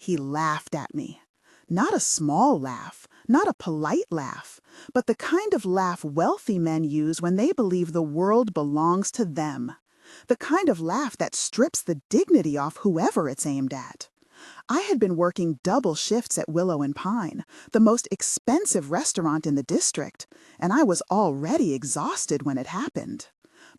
He laughed at me. Not a small laugh, not a polite laugh, but the kind of laugh wealthy men use when they believe the world belongs to them. The kind of laugh that strips the dignity off whoever it's aimed at. I had been working double shifts at Willow and Pine, the most expensive restaurant in the district, and I was already exhausted when it happened.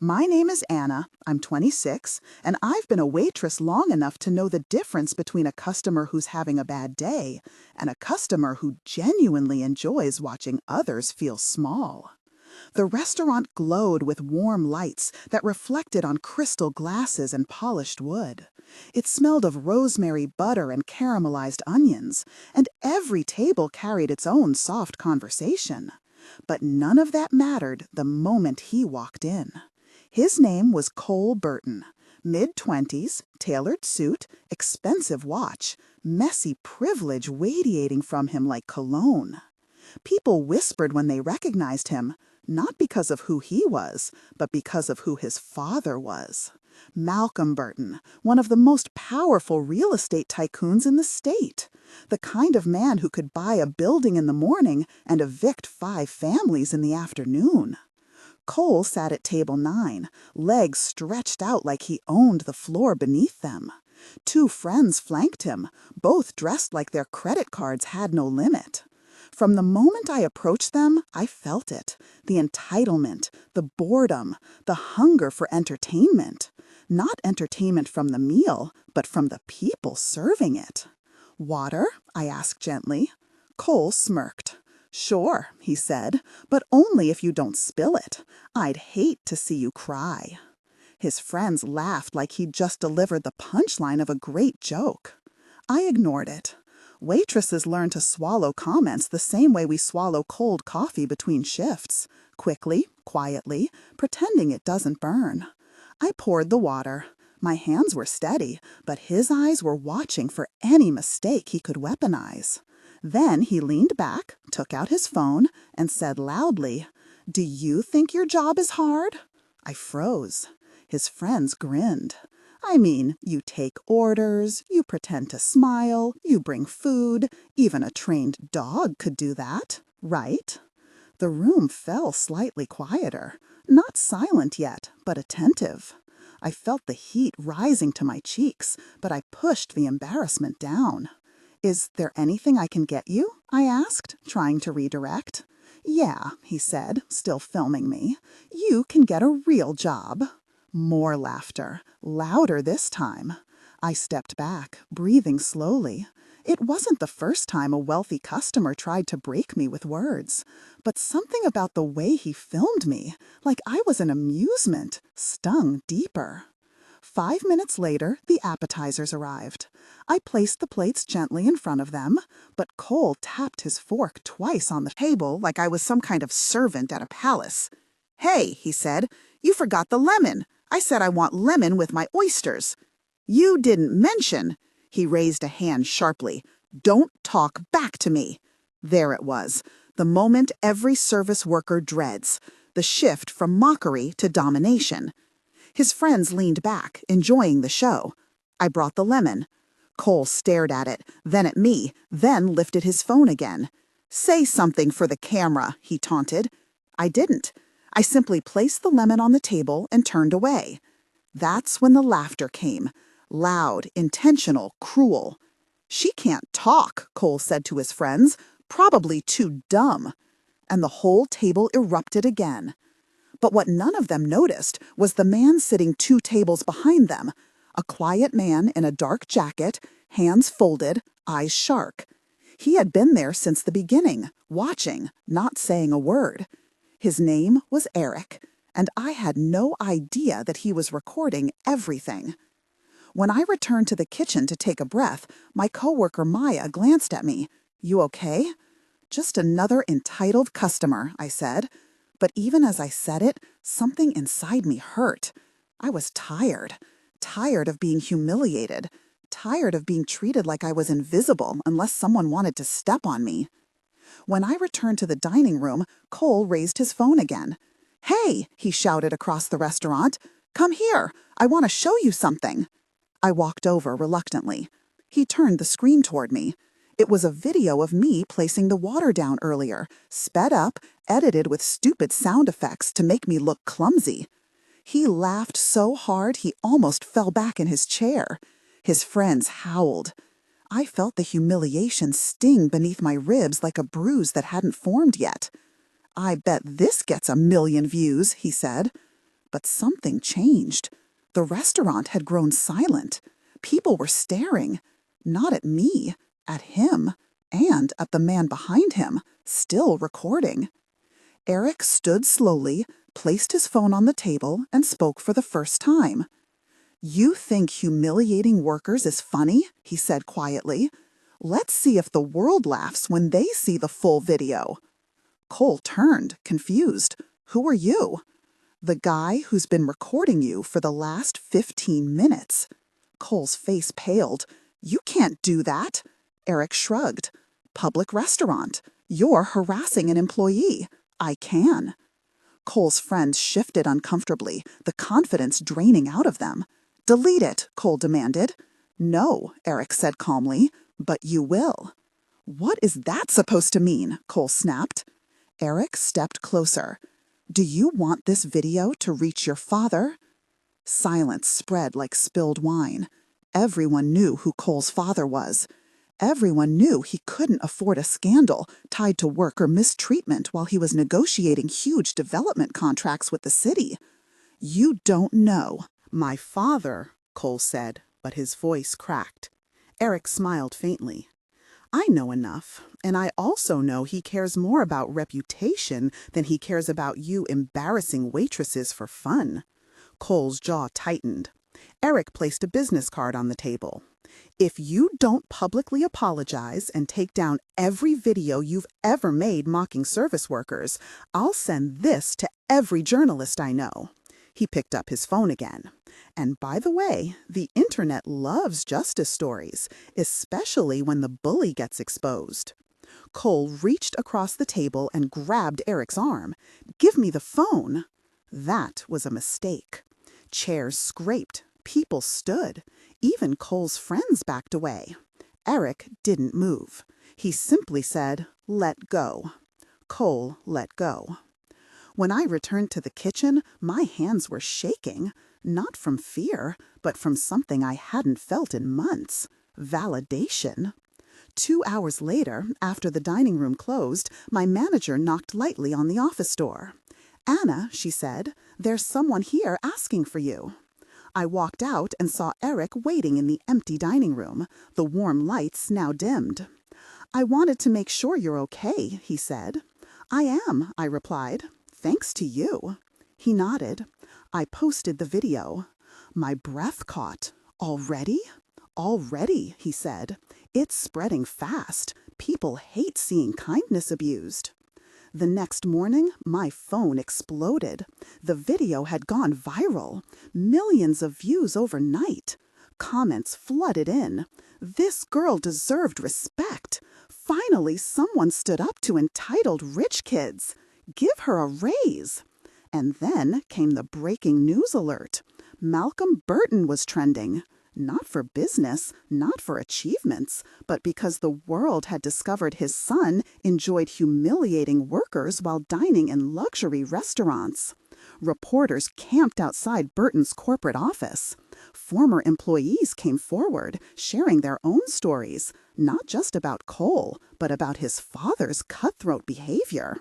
My name is Anna, I'm 26, and I've been a waitress long enough to know the difference between a customer who's having a bad day and a customer who genuinely enjoys watching others feel small. The restaurant glowed with warm lights that reflected on crystal glasses and polished wood. It smelled of rosemary butter and caramelized onions, and every table carried its own soft conversation. But none of that mattered the moment he walked in. His name was Cole Burton. Mid-20s, tailored suit, expensive watch, messy privilege radiating from him like cologne. People whispered when they recognized him, not because of who he was, but because of who his father was. Malcolm Burton, one of the most powerful real estate tycoons in the state. The kind of man who could buy a building in the morning and evict 5 families in the afternoon. Cole sat at table 9, legs stretched out like he owned the floor beneath them. 2 friends flanked him, both dressed like their credit cards had no limit. From the moment I approached them, I felt it. The entitlement, the boredom, the hunger for entertainment. Not entertainment from the meal, but from the people serving it. "Water?" I asked gently. Cole smirked. "Sure," he said, "but only if you don't spill it. I'd hate to see you cry." His friends laughed like he'd just delivered the punchline of a great joke. I ignored it. Waitresses learn to swallow comments the same way we swallow cold coffee between shifts, quickly, quietly, pretending it doesn't burn. I poured the water. My hands were steady, but his eyes were watching for any mistake he could weaponize. Then he leaned back, took out his phone, and said loudly, "Do you think your job is hard?" I froze. His friends grinned. "I mean, you take orders, you pretend to smile, you bring food. Even a trained dog could do that, right?" The room fell slightly quieter. Not silent yet, but attentive. I felt the heat rising to my cheeks, but I pushed the embarrassment down. "Is there anything I can get you?" I asked, trying to redirect. "Yeah," he said, still filming me. "You can get a real job." More laughter, louder this time. I stepped back, breathing slowly. It wasn't the first time a wealthy customer tried to break me with words, but something about the way he filmed me, like I was an amusement, stung deeper. 5 minutes later, the appetizers arrived. I placed the plates gently in front of them, but Cole tapped his fork twice on the table like I was some kind of servant at a palace. "Hey," he said, "you forgot the lemon. I said I want lemon with my oysters." "You didn't mention—" He raised a hand sharply. "Don't talk back to me." There it was, the moment every service worker dreads, the shift from mockery to domination. His friends leaned back, enjoying the show. I brought the lemon. Cole stared at it, then at me, then lifted his phone again. "Say something for the camera," he taunted. I didn't. I simply placed the lemon on the table and turned away. That's when the laughter came. Loud, intentional, cruel. "She can't talk," Cole said to his friends. "Probably too dumb." And the whole table erupted again. But what none of them noticed was the man sitting 2 tables behind them. A quiet man in a dark jacket, hands folded, eyes sharp. He had been there since the beginning, watching, not saying a word. His name was Eric, and I had no idea that he was recording everything. When I returned to the kitchen to take a breath, my coworker Maya glanced at me. "You okay?" "Just another entitled customer," I said. But even as I said it, something inside me hurt. I was tired. Tired of being humiliated. Tired of being treated like I was invisible unless someone wanted to step on me. When I returned to the dining room, Cole raised his phone again. "Hey," he shouted across the restaurant. "Come here. I want to show you something." I walked over reluctantly. He turned the screen toward me. It was a video of me placing the water down earlier, sped up, edited with stupid sound effects to make me look clumsy. He laughed so hard he almost fell back in his chair. His friends howled. I felt the humiliation sting beneath my ribs like a bruise that hadn't formed yet. "I bet this gets 1,000,000 views," he said. But something changed. The restaurant had grown silent. People were staring. Not at me, at him, and at the man behind him, still recording. Eric stood slowly, placed his phone on the table, and spoke for the first time. "You think humiliating workers is funny?" he said quietly. "Let's see if the world laughs when they see the full video." Cole turned, confused. "Who are you?" "The guy who's been recording you for the last 15 minutes. Cole's face paled. "You can't do that." Eric shrugged. "Public restaurant. You're harassing an employee. I can." Cole's friends shifted uncomfortably, the confidence draining out of them. "Delete it," Cole demanded. "No," Eric said calmly, "but you will." "What is that supposed to mean?" Cole snapped. Eric stepped closer. "Do you want this video to reach your father?" Silence spread like spilled wine. Everyone knew who Cole's father was. Everyone knew he couldn't afford a scandal tied to work or mistreatment while he was negotiating huge development contracts with the city. "You don't know." "My father," Cole said, but his voice cracked. Eric smiled faintly. "I know enough, and I also know he cares more about reputation than he cares about you embarrassing waitresses for fun." Cole's jaw tightened. Eric placed a business card on the table. "If you don't publicly apologize and take down every video you've ever made mocking service workers, I'll send this to every journalist I know." He picked up his phone again. "And by the way, the internet loves justice stories, especially when the bully gets exposed." Cole reached across the table and grabbed Eric's arm. "Give me the phone." That was a mistake. Chairs scraped. People stood. Even Cole's friends backed away. Eric didn't move. He simply said, "Let go." Cole let go. When I returned to the kitchen, my hands were shaking, not from fear, but from something I hadn't felt in months: validation. 2 hours later, after the dining room closed, my manager knocked lightly on the office door. "Anna," she said, "there's someone here asking for you." I walked out and saw Eric waiting in the empty dining room, the warm lights now dimmed. "I wanted to make sure you're okay," he said. "I am," I replied. "Thanks to you." He nodded. I posted the video. My breath caught. "Already?" "Already," he said. "It's spreading fast. People hate seeing kindness abused." The next morning, my phone exploded. The video had gone viral. Millions of views overnight. Comments flooded in. This girl deserved respect. Finally, someone stood up to entitled rich kids. Give her a raise. And then came the breaking news alert. Malcolm Burton was trending. Not for business, not for achievements, but because the world had discovered his son enjoyed humiliating workers while dining in luxury restaurants. Reporters camped outside Burton's corporate office. Former employees came forward, sharing their own stories, not just about Cole, but about his father's cutthroat behavior.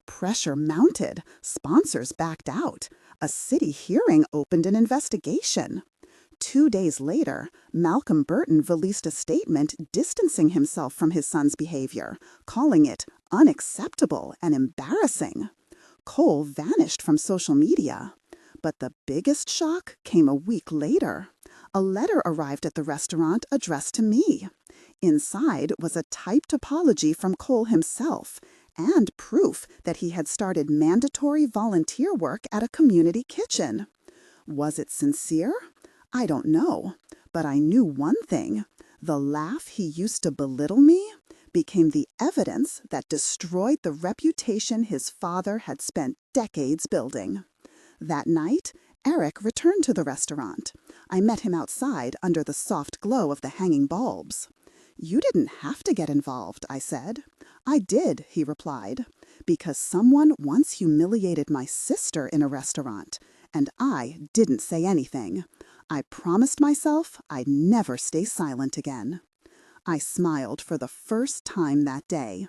Pressure mounted. Sponsors backed out. A city hearing opened an investigation. 2 days later, Malcolm Burton released a statement distancing himself from his son's behavior, calling it unacceptable and embarrassing. Cole vanished from social media. But the biggest shock came a week later. A letter arrived at the restaurant addressed to me. Inside was a typed apology from Cole himself and proof that he had started mandatory volunteer work at a community kitchen. Was it sincere? I don't know, but I knew one thing. The laugh he used to belittle me became the evidence that destroyed the reputation his father had spent decades building. That night, Eric returned to the restaurant. I met him outside under the soft glow of the hanging bulbs. "You didn't have to get involved," I said. "I did," he replied, "because someone once humiliated my sister in a restaurant, and I didn't say anything. I promised myself I'd never stay silent again." I smiled for the first time that day.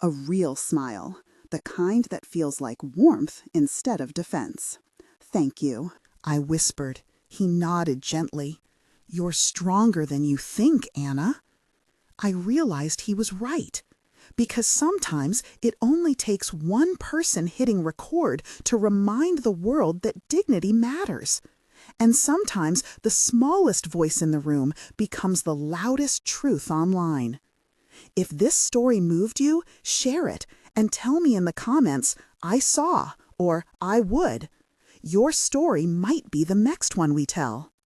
A real smile, the kind that feels like warmth instead of defense. "Thank you," I whispered. He nodded gently. "You're stronger than you think, Anna." I realized he was right, because sometimes it only takes one person hitting record to remind the world that dignity matters. And sometimes the smallest voice in the room becomes the loudest truth online. If this story moved you, share it and tell me in the comments, "I saw," or "I would." Your story might be the next one we tell.